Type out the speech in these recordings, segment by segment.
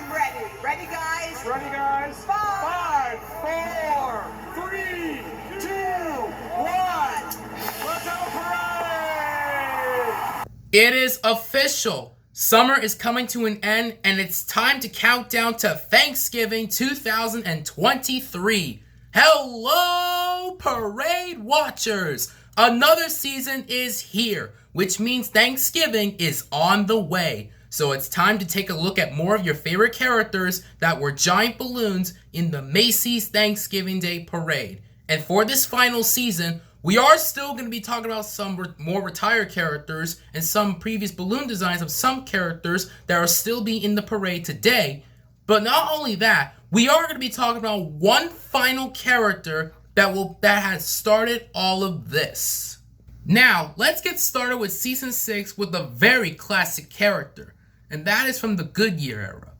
I'm ready. Ready, guys? Ready, guys? Five, four, three, two, one. Let's have a parade! It is official. Summer is coming to an end, and it's time to count down to Thanksgiving 2023. Hello, parade watchers! Another season is here, which means Thanksgiving is on the way. So it's time to take a look at more of your favorite characters that were giant balloons in the Macy's Thanksgiving Day Parade. And for this final season, we are still going to be talking about some more retired characters and some previous balloon designs of some characters that are still being in the parade today. But not only that, we are going to be talking about one final character that has started all of this. Now, let's get started with Season 6 with a very classic character, and that is from the Goodyear era.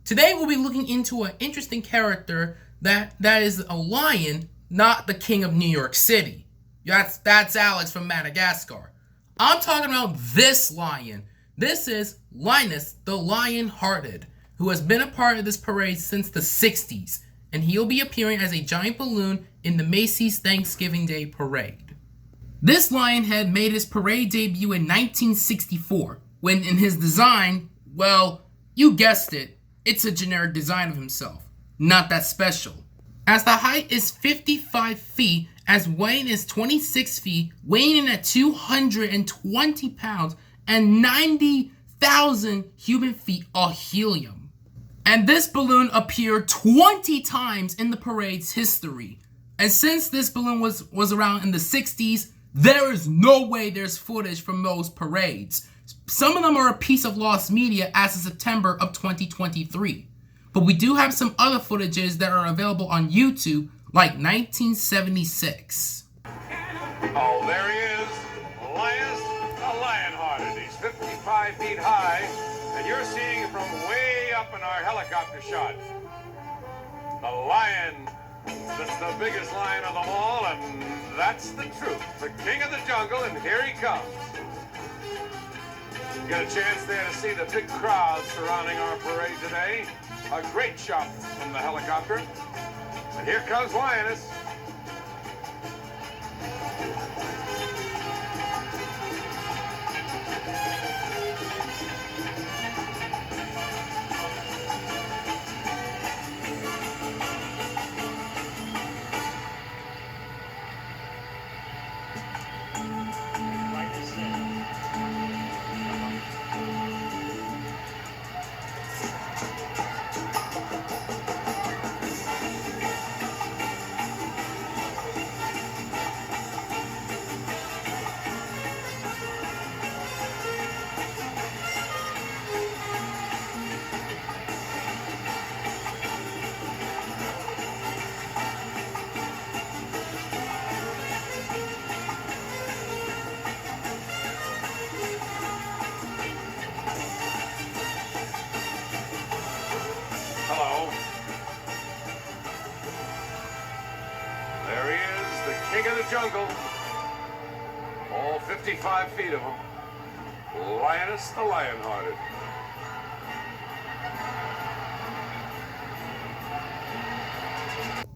Today we'll be looking into an interesting character that is a lion, not the king of New York City. That's Alex from Madagascar. I'm talking about this lion. This is Linus the Lionhearted, who has been a part of this parade since the 60s, and he'll be appearing as a giant balloon in the Macy's Thanksgiving Day Parade. This Lionhead made his parade debut in 1964, when in his design, well, you guessed it, it's a generic design of himself, not that special. As the height is 55 feet, as weight is 26 feet, weighing in at 220 pounds and 90,000 cubic feet of helium. And this balloon appeared 20 times in the parade's history. And since this balloon was around in the 60s, there is no way there's footage from those parades. Some of them are a piece of lost media as of September of 2023. But we do have some other footages that are available on YouTube, like 1976. Oh, there he is, Linus the Lionhearted. He's 55 feet high, and you're seeing it from way up in our helicopter shot. The lion that's the biggest lion of them all, and that's the truth. The king of the jungle, and here he comes. Get a chance there to see the big crowd surrounding our parade today. A great shot from the helicopter. And here comes Linus. Hello. There he is, the king of the jungle. All 55 feet of him. Linus the Lionhearted.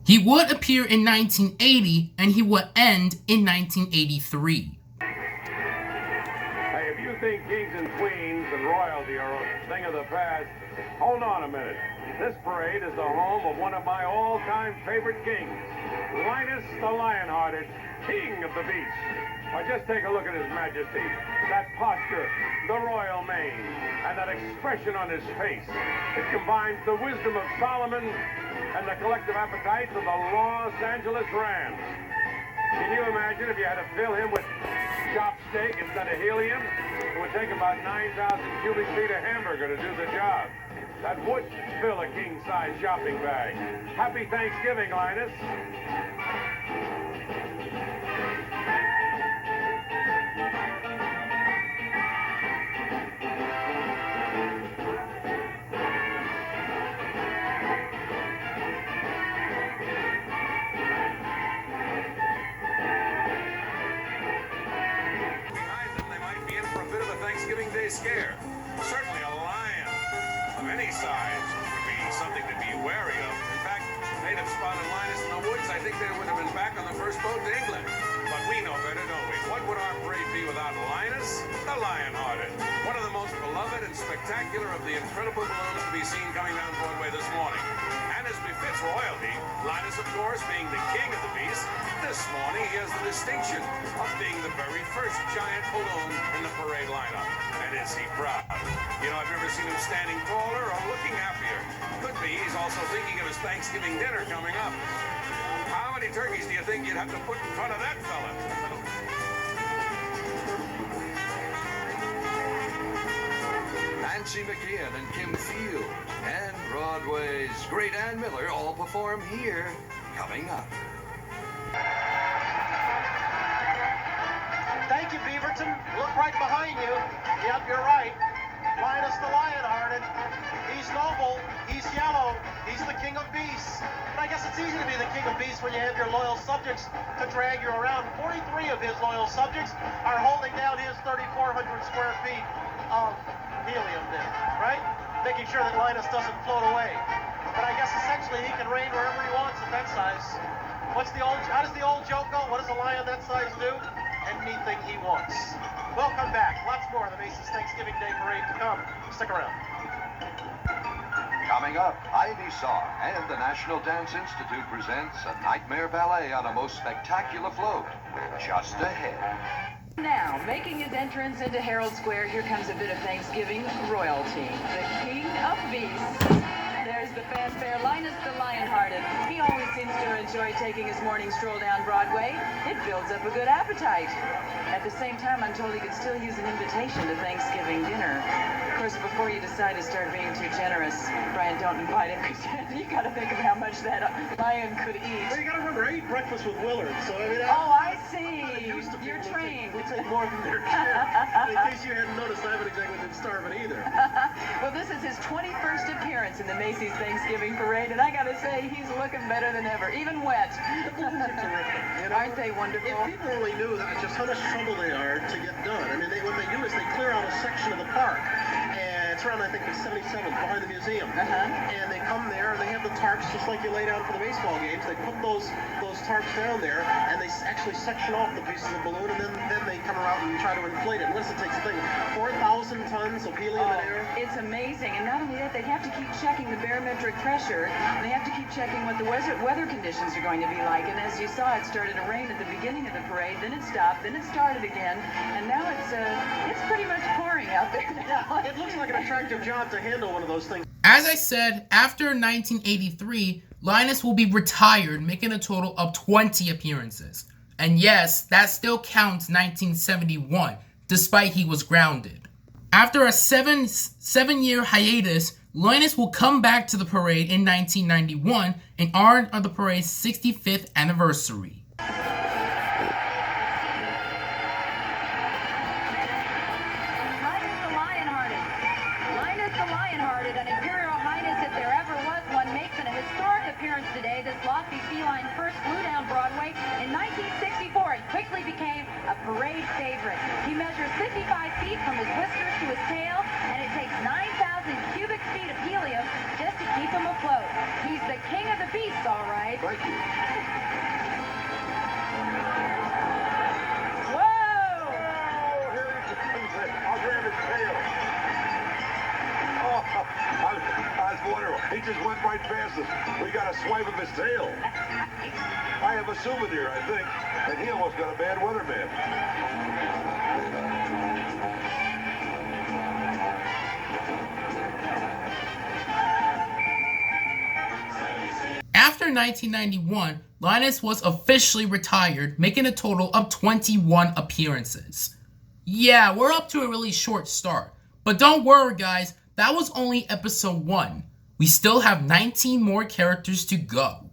He would appear in 1980, and he would end in 1983. Hey, if you think kings and queens and royalty are a thing of the past, hold on a minute. This parade is the home of one of my all-time favorite kings, Linus the Lionhearted, king of the beach. Now just take a look at his majesty, that posture, the royal mane, and that expression on his face. It combines the wisdom of Solomon and the collective appetites of the Los Angeles Rams. Can you imagine if you had to fill him with chopped steak instead of helium? It would take about 9,000 cubic feet of hamburger to do the job. That would fill a king-size shopping bag. Happy Thanksgiving, Linus. Thanksgiving Day scare. Certainly a lion of any size something to be wary of. In fact, they'd have spotted Linus in the woods. I think they would have been back on the first boat to England. But we know better, don't we? What would our parade be without Linus the Lionhearted? One of the most beloved and spectacular of the incredible balloons to be seen coming down Broadway this morning. And as befits royalty, Linus, of course, being the king of the beast, this morning he has the distinction of being the very first giant balloon in the parade lineup. And is he proud? You know, I've never seen him standing taller or looking happier. Could be he's also thinking of his Thanksgiving dinner coming up. How many turkeys do you think you'd have to put in front of that fella? Nancy McKeon and Kim Field and Broadway's Great Ann Miller all perform here, coming up. Thank you, Beaverton. Look right behind you. Yep, you're right. Linus the Lionhearted. He's noble. He's yellow. He's the king of beasts. But I guess it's easy to be the king of beasts when you have your loyal subjects to drag you around. 43 of his loyal subjects are holding down his 3,400 square feet of helium then, right? Making sure that Linus doesn't float away. But I guess essentially he can reign wherever he wants at that size. How does the old joke go? What does a lion that size do? Anything he wants. Welcome back. Lots more of the Macy's Thanksgiving Day Parade to come. Stick around. Coming up, Ivy Song and the National Dance Institute presents a nightmare ballet on a most spectacular float. Just ahead. Now, making his entrance into Herald Square, here comes a bit of Thanksgiving royalty. The King of Beasts. There's the fanfare, Linus the Lionhearted. He always seems to enjoy taking his morning stroll down Broadway. It builds up a good appetite. At the same time, I'm told he could still use an invitation to Thanksgiving dinner. Of course, before you decide to start being too generous, Brian, don't invite him, because you got to think of how much that lion could eat. Well, you got to remember, I eat breakfast with Willard, so I mean... Oh, I see. You're trained. We'll take more than their share. In case you hadn't noticed, I haven't exactly been starving either. Well, this is his 21st appearance in the Macy's Thanksgiving Parade, and I gotta say, he's looking better than ever, even wet. The balloons are terrific. You know? Aren't they wonderful? If people only knew that just how much trouble they are to get done. I mean, what they do is they clear out a section of the park, and it's around, I think, the 77th, behind the museum. And they come there, and they have the tarps just like you lay down for the baseball games. They put those tarps down there, and they actually section off the pieces of balloon, and then they come around and try to inflate it. What does it take? Something 4,000 tons of helium in air? It's amazing, and not only that, they have to keep checking the barometric pressure, and they have to keep checking what the weather conditions are going to be like. And as you saw, it started to rain at the beginning of the parade, then it stopped, then it started again, and now it's pretty much pouring out there now. It looks like an attractive job to handle one of those things. As I said, after 1983, Linus will be retired, making a total of 20 appearances. And yes, that still counts 1971, despite he was grounded. After a seven-year hiatus, Linus will come back to the parade in 1991 in honor of the parade's 65th anniversary. Linus the Lionhearted, an Imperial Highness if there ever was one, makes an historic appearance today. This lofty feline first flew down Broadway in 1964 and quickly became a parade favorite. He measures 55 feet from his whiskers to his tail, and it takes 9,000 cubic feet of helium just to keep him afloat. He's the king of the beasts, all right. Thank you. Whoa! I'll grab his tail. Oh, I was wondering. He just went right past us. We got a swipe of his tail. I have a souvenir, I think, and he almost got a bad weatherman. After 1991, Linus was officially retired, making a total of 21 appearances. Yeah, we're up to a really short start. But don't worry, guys, that was only episode 1. We still have 19 more characters to go.